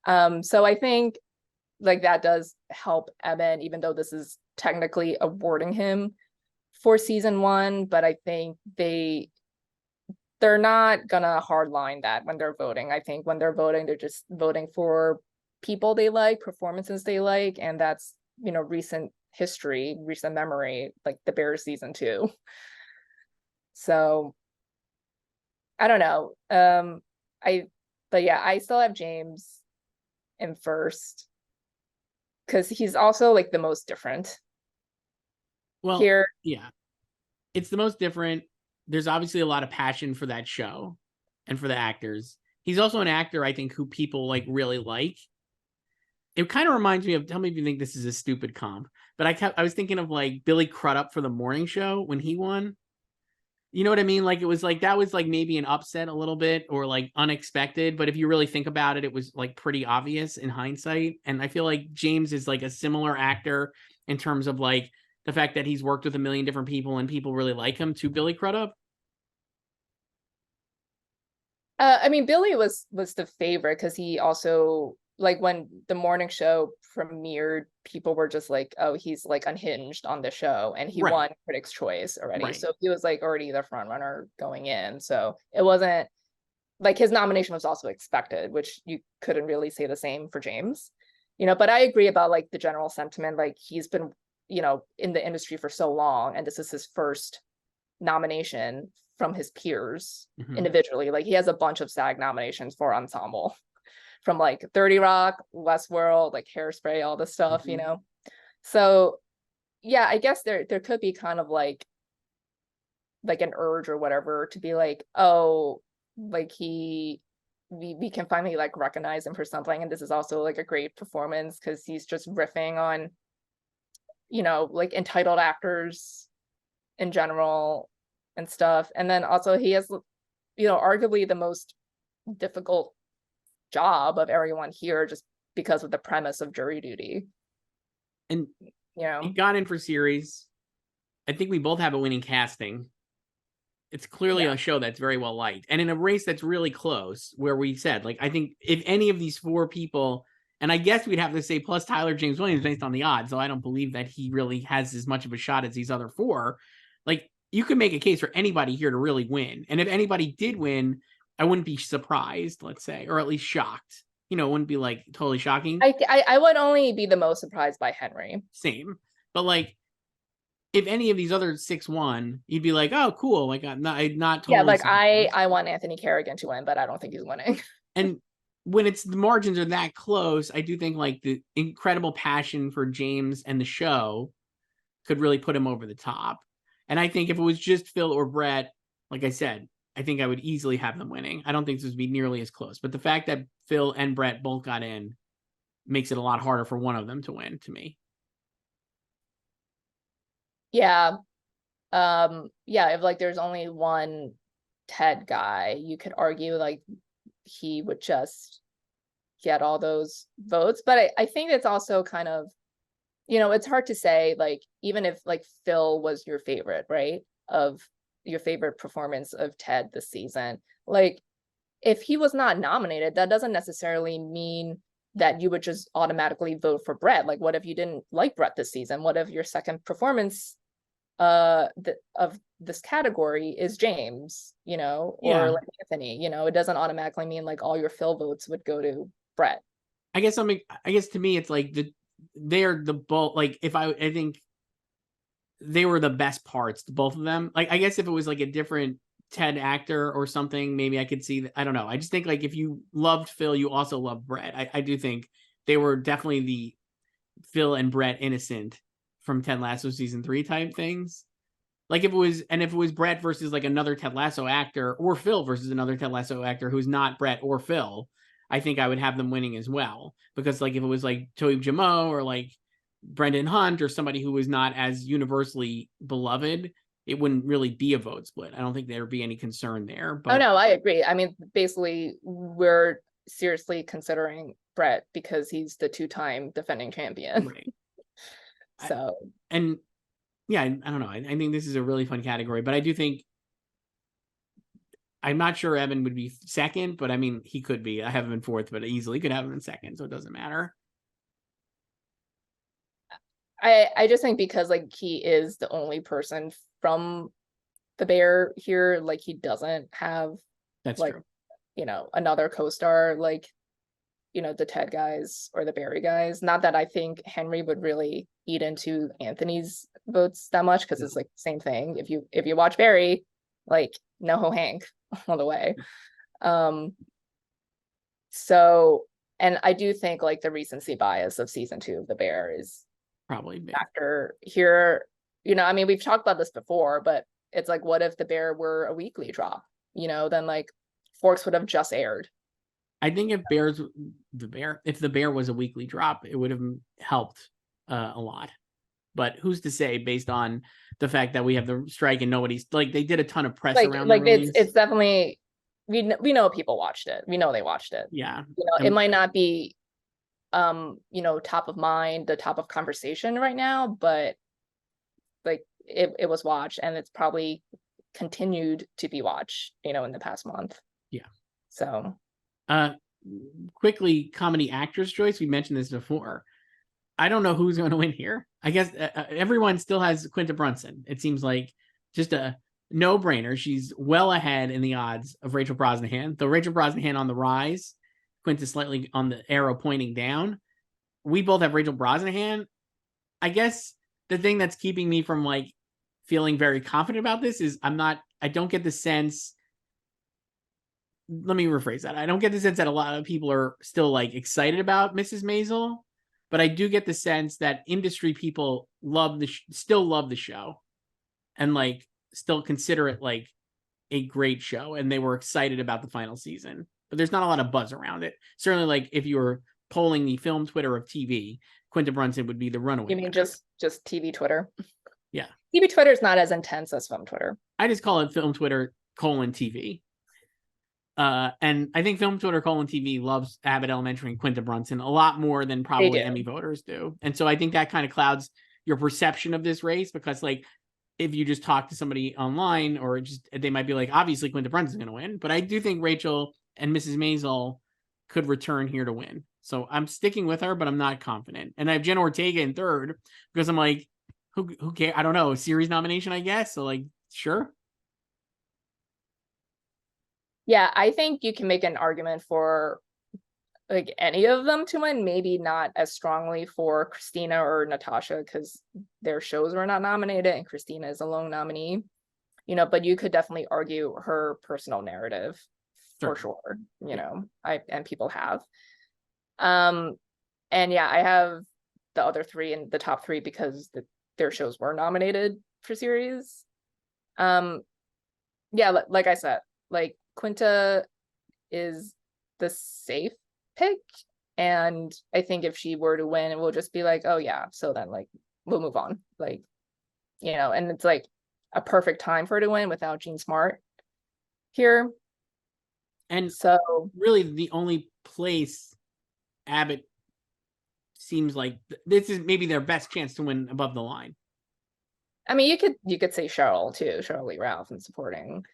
So I think like that does help Evan, even though this is technically awarding him for season 1, but I think they're not gonna hardline that when they're voting. I think when they're voting, they're just voting for people they like, performances they like, and that's, you know, recent history, recent memory, like The Bear season 2. So I don't know. But yeah, I still have James in first because he's also like the most different. Well, here. Yeah, it's the most different. There's obviously a lot of passion for that show and for the actors. He's also an actor, I think, who people like really like. It kind of reminds me of, tell me if you think this is a stupid comp, but I was thinking of like Billy Crudup for the morning show when he won. You know what I mean? Like it was like, that was like maybe an upset a little bit or like unexpected, but if you really think about it, it was like pretty obvious in hindsight. And I feel like James is like a similar actor in terms of like the fact that he's worked with a million different people and people really like him, to Billy Crudup. I mean, Billy was the favorite because he also, like when the morning show premiered, people were just like, oh, he's like unhinged on the show, and he won Critics' Choice already. Right. So he was like already the front runner going in. So it wasn't like his nomination was also expected, which you couldn't really say the same for James. You know, but I agree about like the general sentiment. Like he's been, you know, in the industry for so long, and this is his first nomination from his peers individually. Like he has a bunch of SAG nominations for ensemble from like 30 Rock, Westworld, like Hairspray, all this stuff, you know. So yeah, I guess there could be kind of like an urge or whatever to be like, oh, like we can finally like recognize him for something, and this is also like a great performance because he's just riffing on, you know, like entitled actors in general and stuff. And then also he has, you know, arguably the most difficult job of everyone here just because of the premise of jury duty. And you know, he got in for series. I think we both have a winning casting. It's clearly a show that's very well liked, and in a race that's really close, where we said, like, I think if any of these 4 people, and I guess we'd have to say plus Tyler James Williams based on the odds, so I don't believe that he really has as much of a shot as these other 4. Like, you could make a case for anybody here to really win, and if anybody did win, I wouldn't be surprised, let's say, or at least shocked. You know, it wouldn't be like totally shocking. I would only be the most surprised by Henry. Same, but like, if any of these other 6 won, you'd be like, oh, cool. Like, I'm not totally. Yeah, like I want Anthony Kerrigan to win, but I don't think he's winning. And when it's the margins are that close, I do think like the incredible passion for James and the show could really put him over the top. And I think if it was just Phil or Brett, like I said, I think I would easily have them winning. I don't think this would be nearly as close. But the fact that Phil and Brett both got in makes it a lot harder for one of them to win, to me. Yeah. Yeah, if like there's only one Ted guy, you could argue like he would just get all those votes. But I think it's also kind of, you know, it's hard to say, like, even if like Phil was your favorite, right? Of your favorite performance of Ted this season, like if he was not nominated, that doesn't necessarily mean that you would just automatically vote for Brett. Like, what if you didn't like Brett this season? What if your second performance of this category is James, you know, or like Anthony? You know, it doesn't automatically mean like all your Phil votes would go to Brett. I guess to me it's like they're the both, like, if I think they were the best parts, both of them. Like, I guess if it was like a different Ted actor or something, maybe I could see that. I don't know. I just think like if you loved Phil, you also loved Brett. I do think they were definitely the Phil and Brett innocent from Ted Lasso season 3 type things. Like if it was Brett versus like another Ted Lasso actor, or Phil versus another Ted Lasso actor who's not Brett or Phil, I think I would have them winning as well. Because like if it was like Toib Jamo or like Brendan Hunt or somebody who was not as universally beloved, it wouldn't really be a vote split. I don't think there would be any concern there. Oh But no, I agree. I mean, basically, we're seriously considering Brett because he's the two-time defending champion. right. So And yeah, I don't know. I think this is a really fun category, but I do think I'm not sure Evan would be second, but I mean he could be. I have him in fourth, but I easily could have him in second, so it doesn't matter. I just think because like he is the only person from the Bear here, like he doesn't have That's like, true. you know, another co-star like, you know, the Ted guys or the Barry guys. Not that I think Henry would really eat into Anthony's votes that much, because it's like the same thing. If you watch Barry, like no Hank all the way. So, and I do think like the recency bias of season 2 of the Bear is Probably big. factor here. You know, I mean, we've talked about this before, but it's like, what if the Bear were a weekly drop? You know, then like Forks would have just aired. I think if the Bear was a weekly drop, it would have helped a lot. But who's to say, based on the fact that we have the strike and nobody's like, they did a ton of press around the release. It's definitely, we know people watched it. We know they watched it. Yeah, You know, it might not be you know, top of mind, the top of conversation right now, but like it was watched, and it's probably continued to be watched, you know, in the past month. Yeah. So quickly, comedy actress Joyce, we mentioned this before. I don't know who's going to win here. I guess everyone still has Quinta Brunson. It seems like just a no-brainer. She's well ahead in the odds of Rachel Brosnahan. Though Rachel Brosnahan on the rise, Quinta slightly on the arrow pointing down. We both have Rachel Brosnahan. I guess the thing that's keeping me from like feeling very confident about this is I don't get the sense. Let me rephrase that. I don't get the sense that a lot of people are still like excited about Mrs. Maisel, but I do get the sense that industry people still love the show and like still consider it like a great show, and they were excited about the final season. But there's not a lot of buzz around it. Certainly, like if you were polling the film Twitter of TV, Quinta Brunson would be the runaway. you mean just TV Twitter? Yeah. TV Twitter is not as intense as film Twitter. I just call it film Twitter : TV. And I think film Twitter : TV loves Abbott Elementary and Quinta Brunson a lot more than probably Emmy voters do. And so I think that kind of clouds your perception of this race, because like if you just talk to somebody online, or just they might be like, obviously Quinta Brunson's going to win. But I do think Rachel and Mrs. Maisel could return here to win. So I'm sticking with her, but I'm not confident. And I have Jenna Ortega in third because I'm like, who cares? I don't know, series nomination, I guess. So like, sure. Yeah, I think you can make an argument for like any of them to win, maybe not as strongly for Christina or Natasha because their shows were not nominated and Christina is a lone nominee, you know, but you could definitely argue her personal narrative for sure, you know, and people have. And yeah, I have the other three in the top three because their shows were nominated for series. Yeah, like I said, like Quinta is the safe pick, and I think if she were to win, it will just be like, oh yeah, so then like we'll move on, like, you know, and it's like a perfect time for her to win without Jean Smart here. And so really the only place Abbott seems like this is maybe their best chance to win above the line. I mean, you could say Cheryl too, Cheryl Lee Ralph in supporting.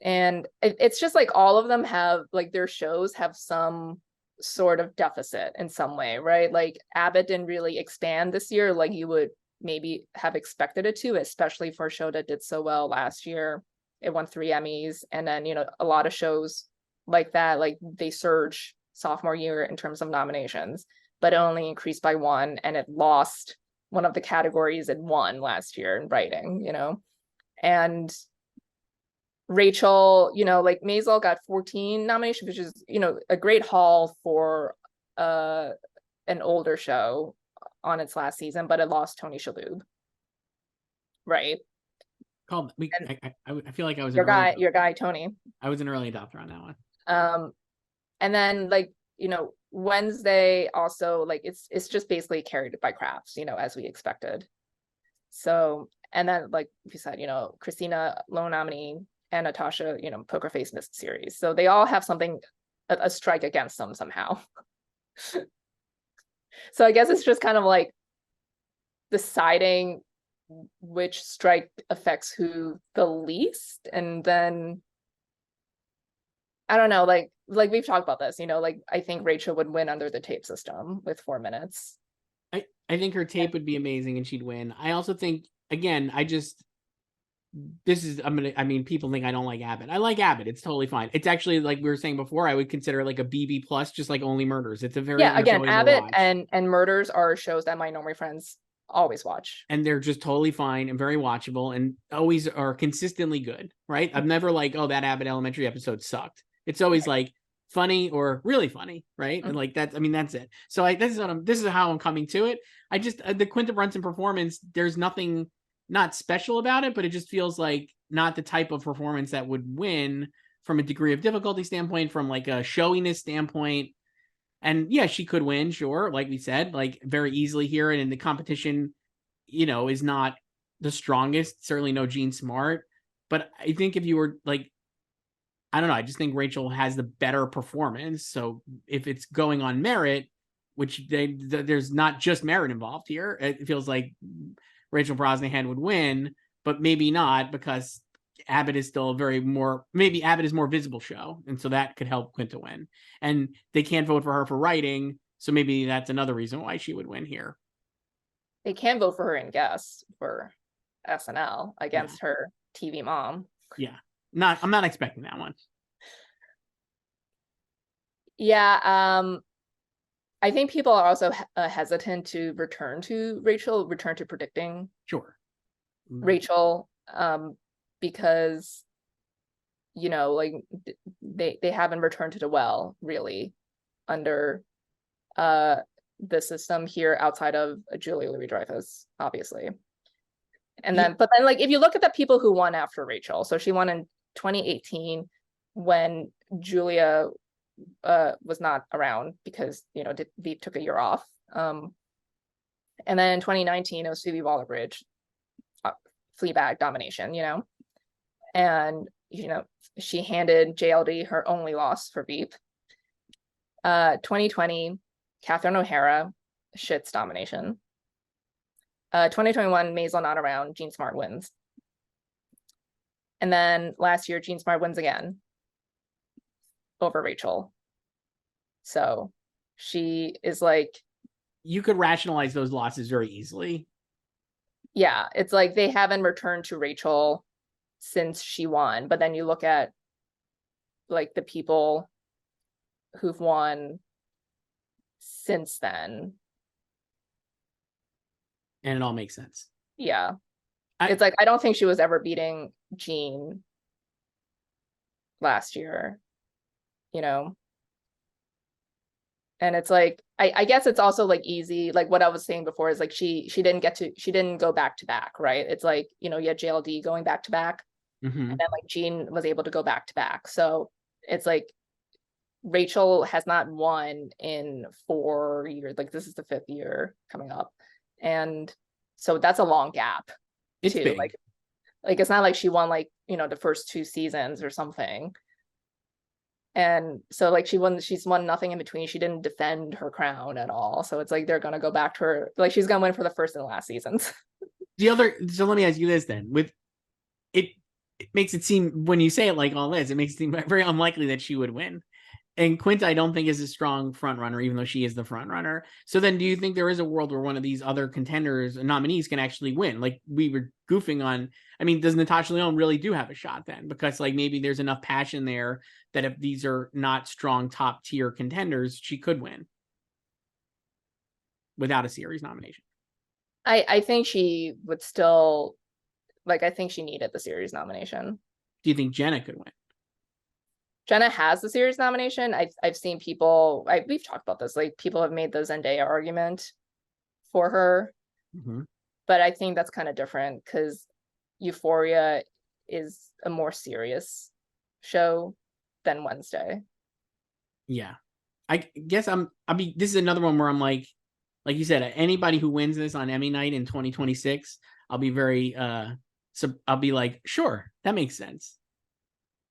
And it's just like all of them have like their shows have some sort of deficit in some way, right? Like Abbott didn't really expand this year like you would maybe have expected it to, especially for a show that did so well last year. It won 3 Emmys, and then, you know, a lot of shows like that, like they surge sophomore year in terms of nominations, but it only increased by one, and it lost one of the categories it won last year in writing, and Rachel, like Maisel got 14 nominations, which is, a great haul for an older show on its last season, but it lost Tony Shalhoub. Right. I feel like I was your guy Tony. I was an early adopter on that one. And then Wednesday also, it's just basically carried by crafts, as we expected. So, and then like you said, Christina, lone nominee, and Natasha, Poker Face missed series. So they all have something, a strike against them somehow. So I guess it's just kind of like deciding which strike affects who the least. And then I don't know, like we've talked about this, I think Rachel would win under the tape system with 4 minutes. I think her tape would be amazing and she'd win. I also think, again, people think I don't like Abbott. I like Abbott. It's totally fine. It's actually, like we were saying before, I would consider like a BB plus, just like Only Murders. It's a very again, Abbott and Murders are shows that my normie friends always watch. And they're just totally fine and very watchable and always are consistently good, right? I'm never like, oh, that Abbott Elementary episode sucked. It's always like funny or really funny, right? Mm-hmm. And like that's it. So this is how I'm coming to it. I just the Quinta Brunson performance, there's nothing not special about it, but it just feels like not the type of performance that would win from a degree of difficulty standpoint, from like a showiness standpoint. And yeah, she could win, sure, like we said, like very easily here. And in the competition, is not the strongest, certainly no Jean Smart. But I think if you were like, I don't know, I just think Rachel has the better performance. So if it's going on merit, which there's not just merit involved here, it feels like Rachel Brosnahan would win, but maybe not, because Abbott is still maybe Abbott is more visible show. And so that could help Quinta win. And they can't vote for her for writing. So maybe that's another reason why she would win here. They can vote for her in guests for SNL against her TV mom. Yeah. I'm not expecting that one. Yeah. I think people are also hesitant to return to predicting. Sure. Rachel, because, they haven't returned to the well really under the system here outside of Julia Louis-Dreyfus, obviously. And then, but then if you look at the people who won after Rachel, so she won in 2018 when Julia was not around because Veep took a year off, and then in 2019 it was Phoebe Waller-Bridge, Fleabag domination, and she handed JLD her only loss for Veep. 2020 Catherine O'Hara, Shit's domination. 2021 Maisel not around, Jean Smart wins, and then last year Jean Smart wins again over Rachel. So she is like, you could rationalize those losses very easily. Yeah, it's like they haven't returned to Rachel since she won, but then you look at like the people who've won since then, and it all makes sense. Yeah. It's like I don't think she was ever beating Jean last year, and it's like I guess it's also like easy, like what I was saying before is like she didn't go back to back, right? It's like you had JLD going back to back, and then like Jean was able to go back to back. So it's like Rachel has not won in 4 years. Like this is the 5th year coming up, and so that's a long gap. It's too. big. Like it's not like she won like the first 2 seasons or something. And so like she's won nothing in between. She didn't defend her crown at all. So it's like they're gonna go back to her, like she's gonna win for the first and last seasons. So let me ask you this then. With it makes it seem, when you say it like all this, it makes it seem very unlikely that she would win. And Quinta, I don't think is a strong front runner, even though she is the front runner. So then, do you think there is a world where one of these other contenders, nominees, can actually win? Like we were goofing on. I mean, does Natasha Lyonne really do have a shot then? Because like maybe there's enough passion there that if these are not strong top tier contenders, she could win without a series nomination. I think she would still, like, I think she needed the series nomination. Do you think Jenna could win? Jenna has the series nomination. I've seen people, we've talked about this, like people have made the Zendaya argument for her, but I think that's kind of different because Euphoria is a more serious show than Wednesday. Yeah, I guess this is another one where I'm like you said, anybody who wins this on Emmy night in 2026, I'll be very so I'll be like, sure, that makes sense.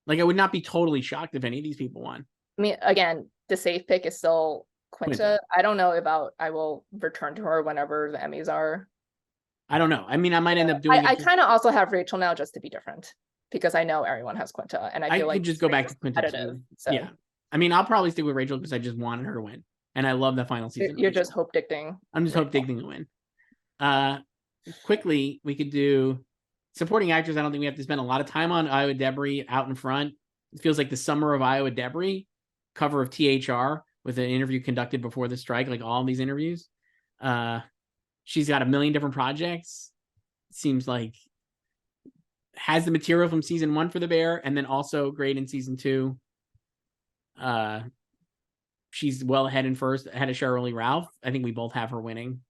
Like, I would not be totally shocked if any of these people won. I mean, again, the safe pick is still Quinta. I don't know about, I will return to her whenever the Emmys are. I don't know. I mean, I might end up doing I kind of also have Rachel now just to be different because I know everyone has Quinta and I feel like could just go back to Quinta too. So. Yeah. I mean, I'll probably stick with Rachel because I just wanted her to win. And I love the final season. You're just hope dicting. I'm just hope dicting to win. Quickly, we could do supporting actors. I don't think we have to spend a lot of time on. Iowa Debris out in front. It feels like the summer of Iowa Debris, cover of THR with an interview conducted before the strike, like all these interviews. She's got a million different projects. Seems like has the material from season 1 for The Bear, and then also great in season 2. She's well ahead in first, ahead of Cheryl Lee Ralph. I think we both have her winning.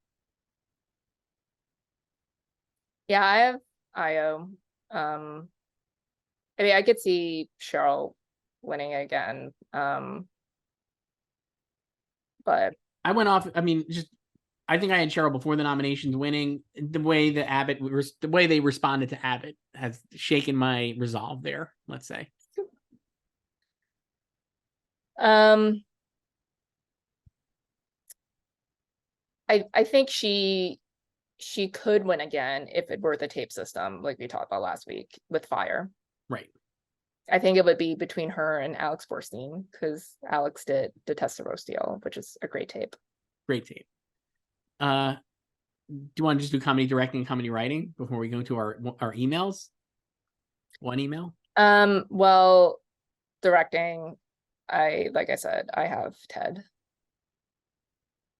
Yeah, I have Io. I mean, I could see Cheryl winning again. But I went off. I mean, I think I had Cheryl before the nominations winning. The way they responded to Abbott has shaken my resolve there, let's say. I think she could win again if it were the tape system, like we talked about last week with Fire. Right. I think it would be between her and Alex Borstein because Alex did Testarossa Deal, which is a great tape. Great tape. Do you want to just do comedy directing and comedy writing before we go to our emails? One email? Well, directing, like I said, I have Ted.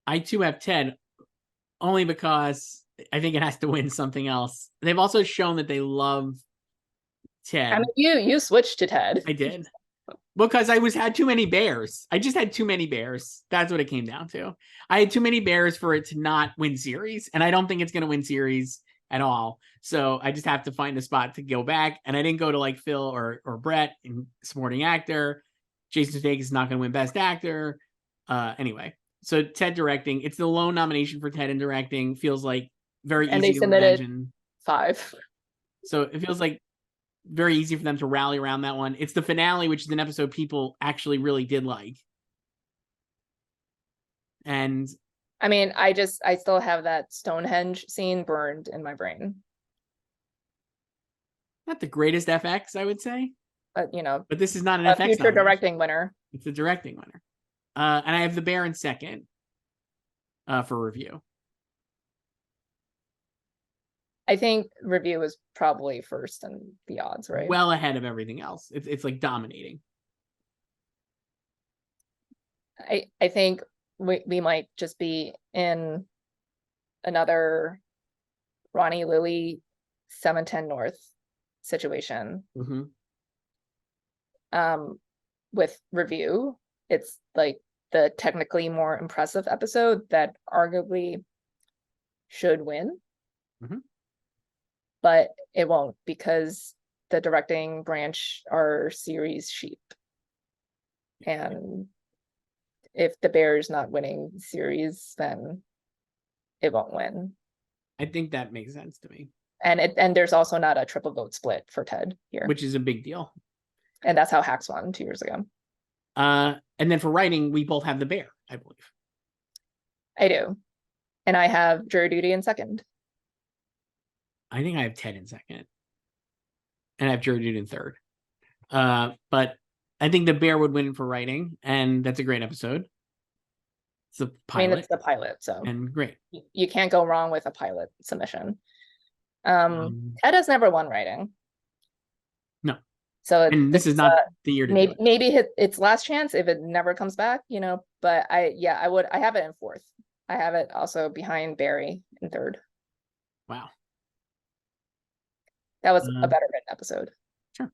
I too have Ted, only because I think it has to win something else. They've also shown that they love Ted. I mean, you switched to Ted. I did. Because I had too many bears. I just had too many bears. That's what it came down to. I had too many bears for it to not win series, and I don't think it's going to win series at all. So I just have to find a spot to go back. And I didn't go to like Phil or Brett in supporting actor. Jason Sudeikis is not going to win best actor. Anyway, so Ted directing. It's the lone nomination for Ted in directing. Feels like very easy. And they submitted 5. So it feels like very easy for them to rally around that one. It's the finale, which is an episode people actually really did like. And I mean, I still have that Stonehenge scene burned in my brain. Not the greatest FX, I would say. But this is not an FX future nomination. Directing winner. It's a directing winner. And I have The Bear in second for review. I think review is probably first in the odds, right? Well ahead of everything else. It's like dominating. I think we might just be in another Ronnie Lilly 710 North situation. With review, it's like the technically more impressive episode that arguably should win. But it won't because the directing branch are series sheep. And if The Bear is not winning series, then it won't win. I think that makes sense to me. And there's also not a triple vote split for Ted here. Which is a big deal. And that's how Hacks won 2 years ago. And then for writing, we both have The Bear, I believe. I do. And I have Jury Duty in second. I think I have Ted in second. And I have Jury Duty in third. But I think the bear would win for writing, and that's a great episode. It's a pilot. I mean, it's the pilot, so and great. You can't go wrong with a pilot submission. Ted has never won writing. No. So and this is not the year to do it. Maybe its last chance if it never comes back, but I have it in fourth. I have it also behind Barry in third. Wow. That was a better written episode. Sure.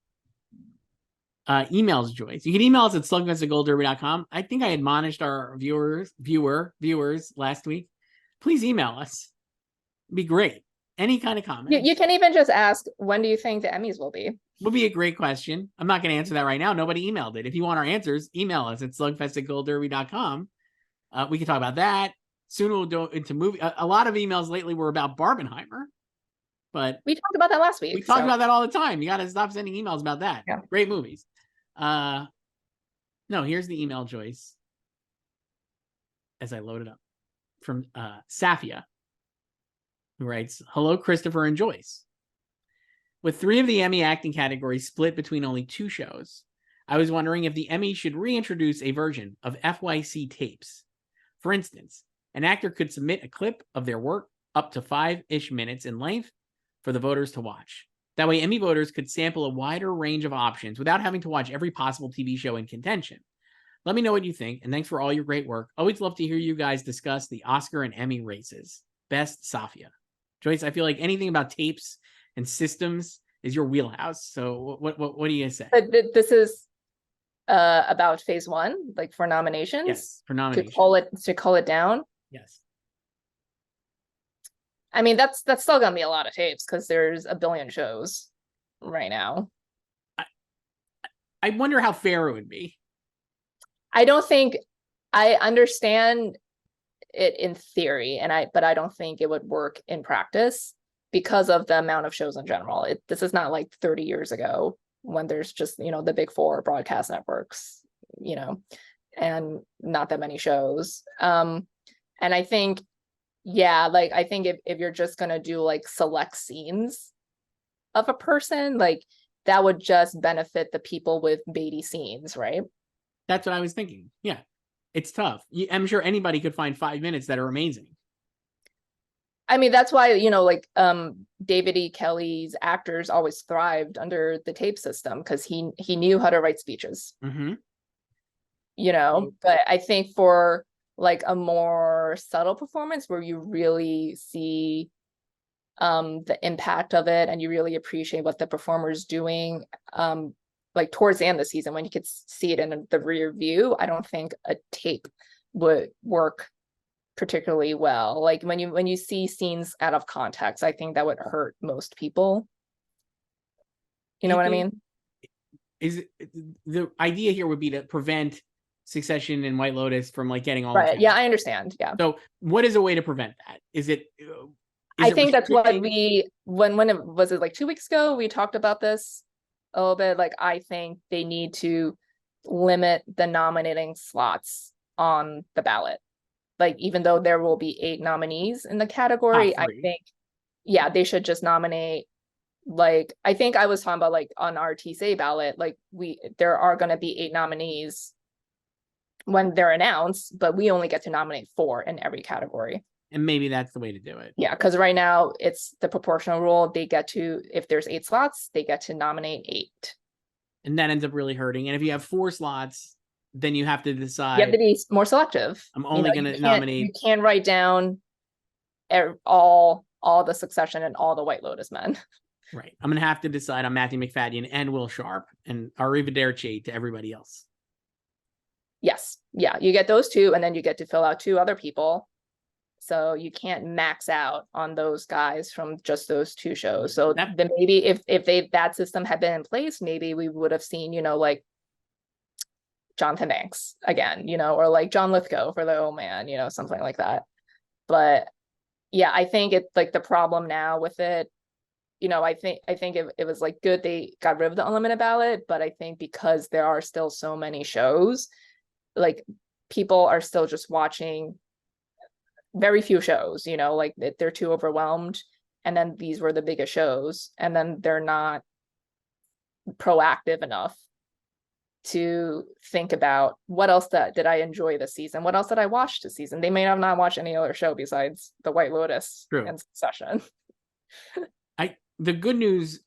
Emails, Joyce. You can email us at slugfest@goldderby.com. I think I admonished our viewers last week. Please email us. It'd be great. Any kind of comment. You can even just ask, when do you think the Emmys will be? Would be a great question. I'm not going to answer that right now. Nobody emailed it. If you want our answers, email us at slugfest@goldderby.com. We can talk about that. Soon we'll go into movie. A lot of emails lately were about Barbenheimer, but we talked about that last week. We talk about that all the time. You got to stop sending emails about that. Yeah. Great movies. No, here's the email, Joyce, as I load it up, from Safia, who writes, "Hello, Christopher and Joyce. With 3 of the Emmy acting categories split between only 2 shows, I was wondering if the Emmy should reintroduce a version of FYC tapes. For instance, an actor could submit a clip of their work up to 5-ish minutes in length for the voters to watch. That way, Emmy voters could sample a wider range of options without having to watch every possible TV show in contention. Let me know what you think, and thanks for all your great work. Always love to hear you guys discuss the Oscar and Emmy races. Best, Safia." Joyce, I feel like anything about tapes and systems is your wheelhouse. So what do you say? This is about phase 1, like for nominations. Yes, for nominations. To call it down. Yes. I mean, that's still gonna be a lot of tapes because there's a billion shows right now. I wonder how fair it would be. I don't think I understand it in theory, but I don't think it would work in practice because of the amount of shows in general. This is not like 30 years ago when there's just, the big 4 broadcast networks, and not that many shows. And I think, I think if you're just going to do like select scenes of a person, like that would just benefit the people with baity scenes, right? That's what I was thinking. Yeah. It's tough. I'm sure anybody could find 5 minutes that are amazing. I mean, that's why, David E. Kelly's actors always thrived under the tape system because he knew how to write speeches. Mm-hmm. But I think for like a more subtle performance where you really see the impact of it and you really appreciate what the performer's doing, like towards the end of the season when you could see it in the rear view, I don't think a tape would work particularly well. Like when you see scenes out of context, I think that would hurt most people. You know what I mean? Is the idea here would be to prevent Succession and White Lotus from like getting all right? Yeah, I understand. Yeah. So what is a way to prevent that? Is it? I think that's what when it was like 2 weeks ago we talked about this a little bit. Like I think they need to limit the nominating slots on the ballot. Like even though there will be 8 nominees in the category, I think they should just nominate. Like I think I was talking about like on our TSA ballot, like there are going to be 8 nominees when they're announced, but we only get to nominate 4 in every category. And maybe that's the way to do it. Yeah, because right now it's the proportional rule. They get to, if there's 8 slots, they get to nominate 8. And that ends up really hurting. And if you have 4 slots, then you have to decide. You have to be more selective. I'm only going to nominate. You can't write down all the Succession and all the White Lotus men. Right. I'm going to have to decide on Matthew McFadden and Will Sharp and arrivederci to everybody else. Yes. Yeah. You get those 2 and then you get to fill out 2 other people. So you can't max out on those guys from just those 2 shows. So then maybe if that system had been in place, maybe we would have seen, like Jonathan Banks again, or like John Lithgow for The Old Man, something like that. But yeah, I think it's like the problem now with it, I think it was like good they got rid of the unlimited ballot, but I think because there are still so many shows, like people are still just watching very few shows, like they're too overwhelmed. And then these were the biggest shows, and then they're not proactive enough to think about what else did I enjoy this season? What else did I watch this season? They may have not watched any other show besides The White Lotus and Succession. The good news,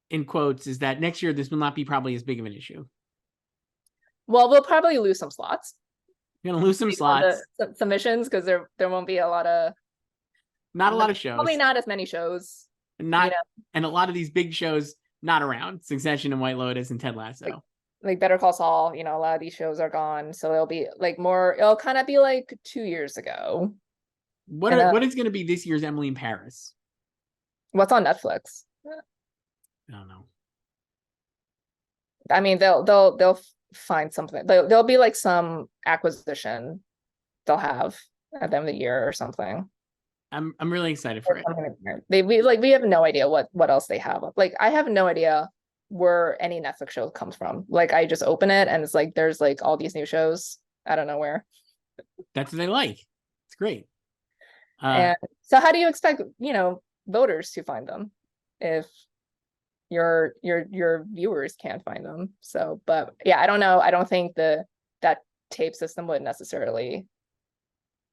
in quotes, is that next year this will not be probably as big of an issue. Well, we'll probably lose some slots. You're gonna lose some slots, submissions, because there won't be a lot of shows. Probably not as many shows. And a lot of these big shows not around. Succession and White Lotus and Ted Lasso. Like Better Call Saul, a lot of these shows are gone. So it'll be like more, it'll kind of be like 2 years ago. What is going to be this year's Emily in Paris? What's on Netflix? I don't know. I mean, they'll find something. There'll be like some acquisition they'll have at the end of the year or something. I'm really excited for it. We have no idea what else they have. Like, I have no idea where any Netflix show comes from. Like, I just open it and it's like there's like all these new shows. I don't know where. That's what they like. It's great. And so how do you expect, voters to find them if your viewers can't find them? So, but yeah, I don't know. I don't think that tape system would necessarily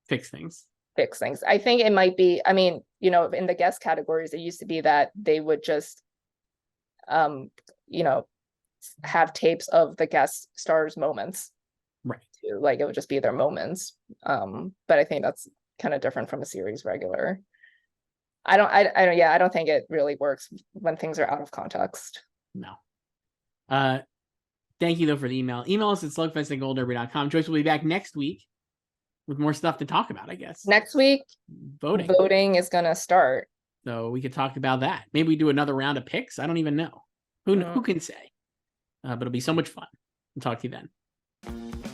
fix things. I think it might be, I mean, in the guest categories, it used to be that they would just have tapes of the guest stars' moments. Right. Like, it would just be their moments. But I think that's kind of different from a series regular. I don't think it really works when things are out of context. No. Thank you though for the email. Email us at slugfest@goldderby.com. Joyce will be back next week with more stuff to talk about, I guess. Next week, voting is gonna start. So we could talk about that. Maybe we do another round of picks. I don't even know. Who can say? But it'll be so much fun. I'll talk to you then.